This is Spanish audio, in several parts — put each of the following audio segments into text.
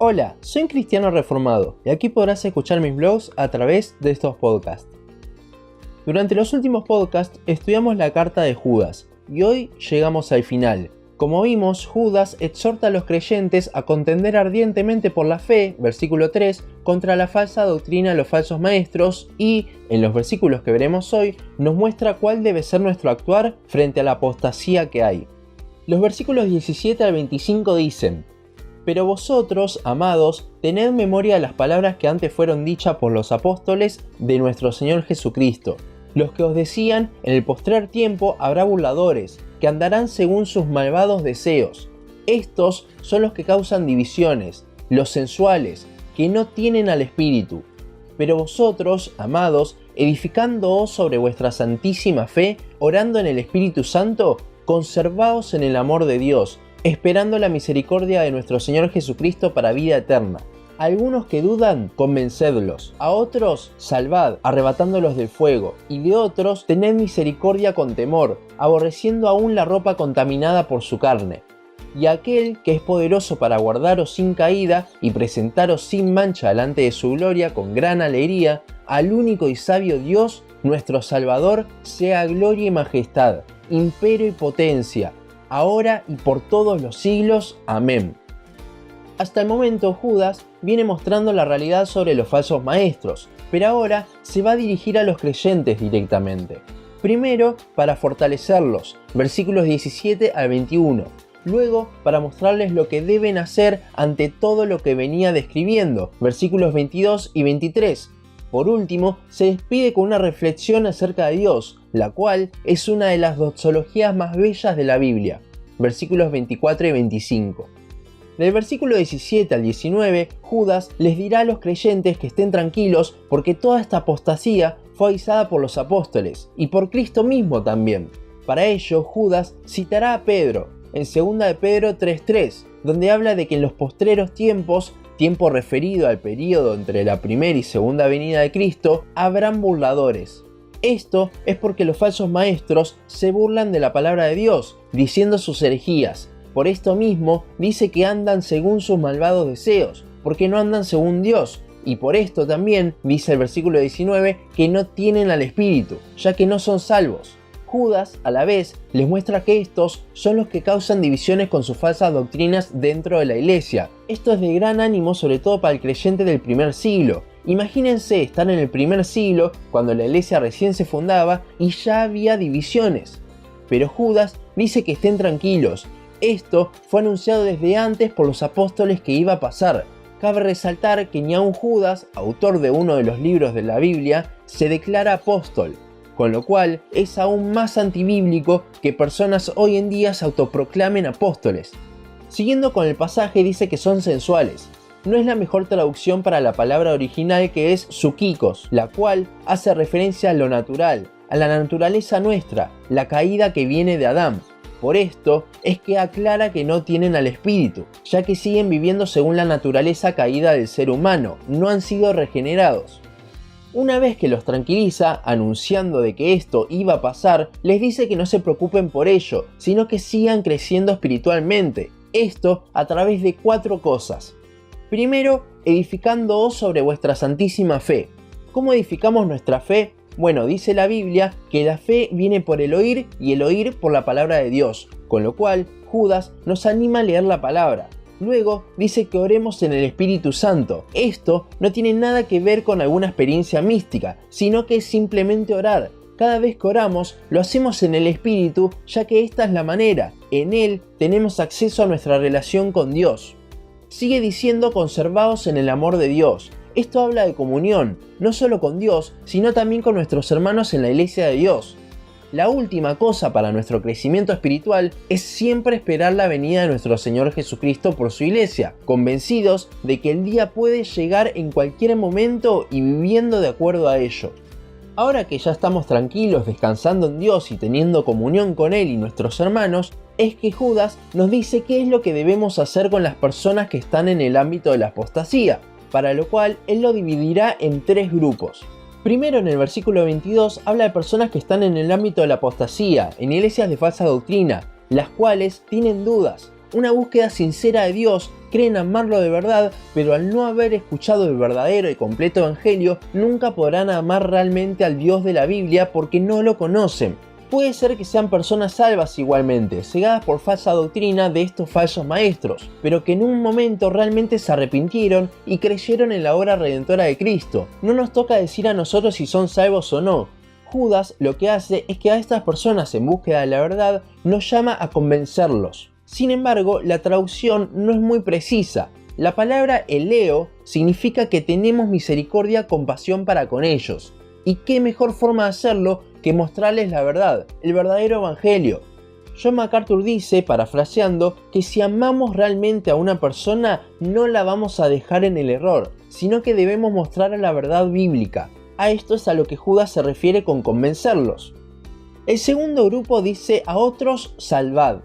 Hola, soy un cristiano reformado y aquí podrás escuchar mis blogs a través de estos podcasts. Durante los últimos podcasts estudiamos la carta de Judas y hoy llegamos al final. Como vimos, Judas exhorta a los creyentes a contender ardientemente por la fe, versículo 3, contra la falsa doctrina de los falsos maestros y, en los versículos que veremos hoy, nos muestra cuál debe ser nuestro actuar frente a la apostasía que hay. Los versículos 17 al 25 dicen: Pero vosotros, amados, tened memoria de las palabras que antes fueron dichas por los apóstoles de nuestro Señor Jesucristo, los que os decían: en el postrer tiempo habrá burladores, que andarán según sus malvados deseos. Estos son los que causan divisiones, los sensuales, que no tienen al Espíritu. Pero vosotros, amados, edificándoos sobre vuestra santísima fe, orando en el Espíritu Santo, conservaos en el amor de Dios, esperando la misericordia de nuestro Señor Jesucristo para vida eterna. A algunos que dudan, convencedlos. A otros, salvad, arrebatándolos del fuego. Y de otros, tened misericordia con temor, aborreciendo aún la ropa contaminada por su carne. Y aquel que es poderoso para guardaros sin caída y presentaros sin mancha delante de su gloria con gran alegría, al único y sabio Dios, nuestro Salvador, sea gloria y majestad, imperio y potencia, ahora y por todos los siglos. Amén. Hasta el momento Judas viene mostrando la realidad sobre los falsos maestros, pero ahora se va a dirigir a los creyentes directamente. Primero para fortalecerlos, versículos 17 al 21. Luego para mostrarles lo que deben hacer ante todo lo que venía describiendo, versículos 22 y 23. Por último, se despide con una reflexión acerca de Dios, la cual es una de las doxologías más bellas de la Biblia, versículos 24 y 25. Del versículo 17 al 19, Judas les dirá a los creyentes que estén tranquilos porque toda esta apostasía fue avisada por los apóstoles y por Cristo mismo también. Para ello, Judas citará a Pedro en 2 de Pedro 3:3, donde habla de que en los postreros tiempos, tiempo referido al período entre la primera y segunda venida de Cristo, habrán burladores. Esto es porque los falsos maestros se burlan de la palabra de Dios, diciendo sus herejías. Por esto mismo dice que andan según sus malvados deseos, porque no andan según Dios. Y por esto también dice el versículo 19 que no tienen al Espíritu, ya que no son salvos. Judas, a la vez, les muestra que estos son los que causan divisiones con sus falsas doctrinas dentro de la iglesia. Esto es de gran ánimo, sobre todo para el creyente del primer siglo. Imagínense estar en el primer siglo, cuando la iglesia recién se fundaba y ya había divisiones. Pero Judas dice que estén tranquilos. Esto fue anunciado desde antes por los apóstoles que iba a pasar. Cabe resaltar que ni aun Judas, autor de uno de los libros de la Biblia, se declara apóstol, con lo cual es aún más antibíblico que personas hoy en día se autoproclamen apóstoles. Siguiendo con el pasaje, dice que son sensuales. No es la mejor traducción para la palabra original, que es psuquikos, la cual hace referencia a lo natural, a la naturaleza nuestra, la caída que viene de Adán. Por esto es que aclara que no tienen al Espíritu, ya que siguen viviendo según la naturaleza caída del ser humano, no han sido regenerados. Una vez que los tranquiliza, anunciando de que esto iba a pasar, les dice que no se preocupen por ello, sino que sigan creciendo espiritualmente. Esto a través de 4 cosas. Primero, edificándoos sobre vuestra santísima fe. ¿Cómo edificamos nuestra fe? Bueno, dice la Biblia que la fe viene por el oír y el oír por la palabra de Dios, con lo cual Judas nos anima a leer la palabra. Luego dice que oremos en el Espíritu Santo. Esto no tiene nada que ver con alguna experiencia mística, sino que es simplemente orar. Cada vez que oramos, lo hacemos en el Espíritu, ya que esta es la manera. En Él tenemos acceso a nuestra relación con Dios. Sigue diciendo: conservaos en el amor de Dios. Esto habla de comunión, no solo con Dios, sino también con nuestros hermanos en la iglesia de Dios. La última cosa para nuestro crecimiento espiritual es siempre esperar la venida de nuestro Señor Jesucristo por su iglesia, convencidos de que el día puede llegar en cualquier momento y viviendo de acuerdo a ello. Ahora que ya estamos tranquilos, descansando en Dios y teniendo comunión con Él y nuestros hermanos, es que Judas nos dice qué es lo que debemos hacer con las personas que están en el ámbito de la apostasía, para lo cual él lo dividirá en 3 grupos. Primero, en el versículo 22, habla de personas que están en el ámbito de la apostasía, en iglesias de falsa doctrina, las cuales tienen dudas. una búsqueda sincera de Dios, creen amarlo de verdad, pero al no haber escuchado el verdadero y completo evangelio, nunca podrán amar realmente al Dios de la Biblia porque no lo conocen. Puede ser que sean personas salvas igualmente, cegadas por falsa doctrina de estos falsos maestros, pero que en un momento realmente se arrepintieron y creyeron en la obra redentora de Cristo. No nos toca decir a nosotros si son salvos o no. Judas lo que hace es que a estas personas en búsqueda de la verdad nos llama a convencerlos. Sin embargo, la traducción no es muy precisa. La palabra eleo significa que tenemos misericordia, compasión para con ellos. ¿Y qué mejor forma de hacerlo que mostrarles la verdad, el verdadero evangelio? John MacArthur dice, parafraseando, que si amamos realmente a una persona no la vamos a dejar en el error, sino que debemos mostrar la verdad bíblica. A esto es a lo que Judas se refiere con convencerlos. El segundo grupo dice a otros salvad.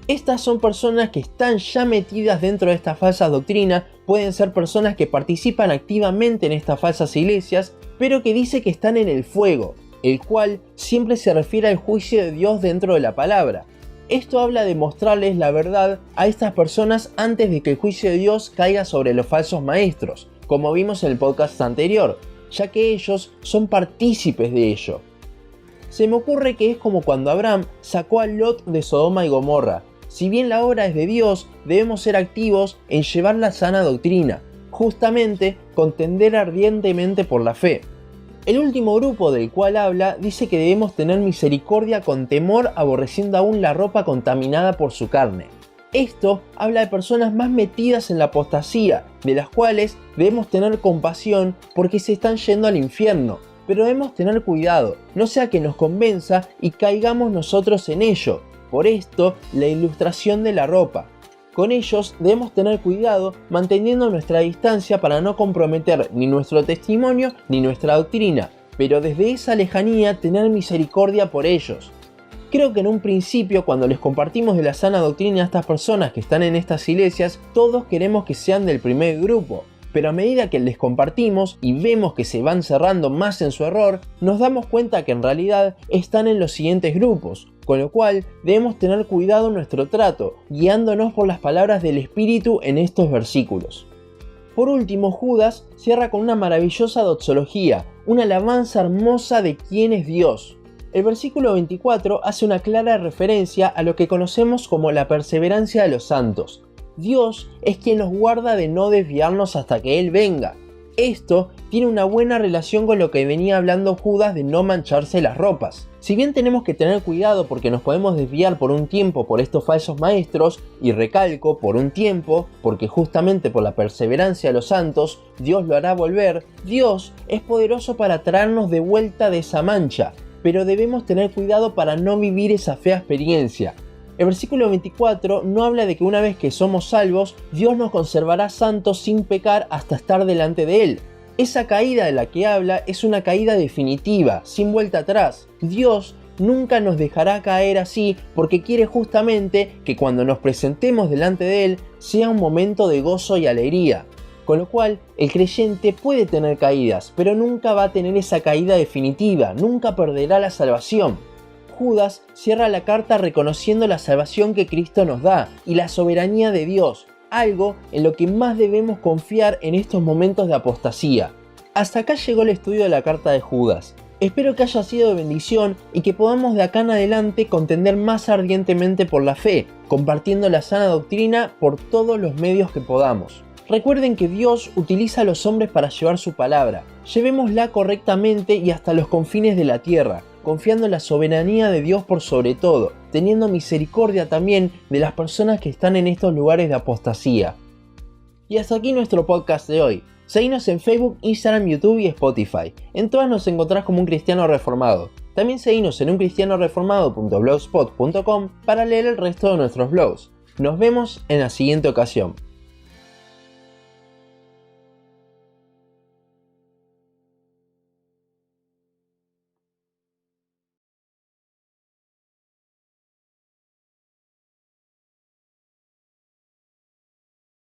Estas son personas que están ya metidas dentro de esta falsa doctrina, pueden ser personas que participan activamente en estas falsas iglesias, pero que dice que están en el fuego, el cual siempre se refiere al juicio de Dios dentro de la palabra. Esto habla de mostrarles la verdad a estas personas antes de que el juicio de Dios caiga sobre los falsos maestros, como vimos en el podcast anterior, ya que ellos son partícipes de ello. Se me ocurre que es como cuando Abraham sacó a Lot de Sodoma y Gomorra. Si bien la obra es de Dios, debemos ser activos en llevar la sana doctrina, justamente contender ardientemente por la fe. El último grupo del cual habla dice que debemos tener misericordia con temor, aborreciendo aún la ropa contaminada por su carne. Esto habla de personas más metidas en la apostasía, de las cuales debemos tener compasión porque se están yendo al infierno. Pero debemos tener cuidado, no sea que nos convenza y caigamos nosotros en ello. Por esto, la ilustración de la ropa. Con ellos debemos tener cuidado manteniendo nuestra distancia para no comprometer ni nuestro testimonio ni nuestra doctrina, pero desde esa lejanía tener misericordia por ellos. Creo que en un principio, cuando les compartimos de la sana doctrina a estas personas que están en estas iglesias, todos queremos que sean del primer grupo. Pero a medida que les compartimos y vemos que se van cerrando más en su error, nos damos cuenta que en realidad están en los siguientes grupos, con lo cual debemos tener cuidado en nuestro trato, guiándonos por las palabras del Espíritu en estos versículos. Por último, Judas cierra con una maravillosa doxología, una alabanza hermosa de quién es Dios. El versículo 24 hace una clara referencia a lo que conocemos como la perseverancia de los santos. Dios es quien nos guarda de no desviarnos hasta que Él venga. Esto tiene una buena relación con lo que venía hablando Judas de no mancharse las ropas. Si bien tenemos que tener cuidado porque nos podemos desviar por un tiempo por estos falsos maestros, y recalco por un tiempo, porque justamente por la perseverancia de los santos, Dios lo hará volver, Dios es poderoso para traernos de vuelta de esa mancha, pero debemos tener cuidado para no vivir esa fea experiencia. El versículo 24 no habla de que una vez que somos salvos, Dios nos conservará santos sin pecar hasta estar delante de Él. Esa caída de la que habla es una caída definitiva, sin vuelta atrás. Dios nunca nos dejará caer así porque quiere justamente que cuando nos presentemos delante de Él sea un momento de gozo y alegría. Con lo cual, el creyente puede tener caídas, pero nunca va a tener esa caída definitiva, nunca perderá la salvación. Judas cierra la carta reconociendo la salvación que Cristo nos da y la soberanía de Dios, algo en lo que más debemos confiar en estos momentos de apostasía. Hasta acá llegó el estudio de la carta de Judas. Espero que haya sido de bendición y que podamos de acá en adelante contender más ardientemente por la fe, compartiendo la sana doctrina por todos los medios que podamos. Recuerden que Dios utiliza a los hombres para llevar su palabra. Llevémosla correctamente y hasta los confines de la tierra, confiando en la soberanía de Dios por sobre todo, teniendo misericordia también de las personas que están en estos lugares de apostasía. Y hasta aquí nuestro podcast de hoy. Seguinos en Facebook, Instagram, YouTube y Spotify. En todas nos encontrás como Un Cristiano Reformado. También seguinos en uncristianoreformado.blogspot.com para leer el resto de nuestros blogs. Nos vemos en la siguiente ocasión.